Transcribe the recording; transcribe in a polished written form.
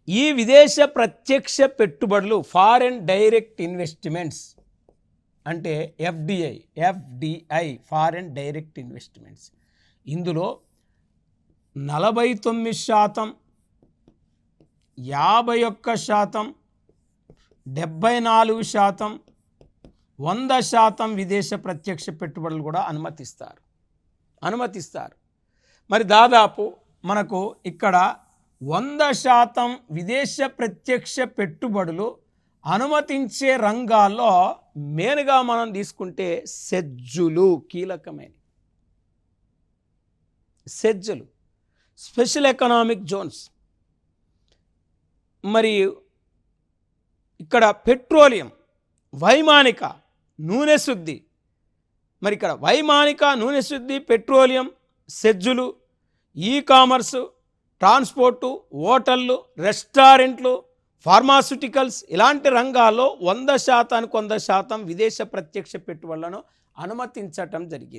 ఈ విదేశ ప్రత్యక్ష పెట్టుబడులు ఫారెన్ డైరెక్ట్ ఇన్వెస్ట్మెంట్స్ అంటే ఎఫ్డిఐ ఫారెన్ డైరెక్ట్ ఇన్వెస్ట్మెంట్స్, ఇందులో 49%, 51%, 74%, 100% విదేశ ప్రత్యక్ష పెట్టుబడులు కూడా అనుమతిస్తారు. మరి దాదాపు మనకు ఇక్కడ 100% విదేశ ప్రత్యక్ష పెట్టుబడులు అనుమతించే రంగాల్లో మెయిన్గా మనం తీసుకుంటే సెజ్జులు కీలకమైన సెజ్జులు, స్పెషల్ ఎకనామిక్ జోన్స్. మరి ఇక్కడ పెట్రోలియం, వైమానిక, నూనె శుద్ధి, మరి ఇక్కడ వైమానిక, నూనె శుద్ధి, పెట్రోలియం, సెజ్జులు, ఈ కామర్సు, ట్రాన్స్పోర్టు, హోటళ్ళు, రెస్టారెంట్లు, ఫార్మాస్యూటికల్స్ ఇలాంటి రంగాల్లో 100%కు 100% విదేశ ప్రత్యక్ష పెట్టుబడులను అనుమతించటం జరిగింది.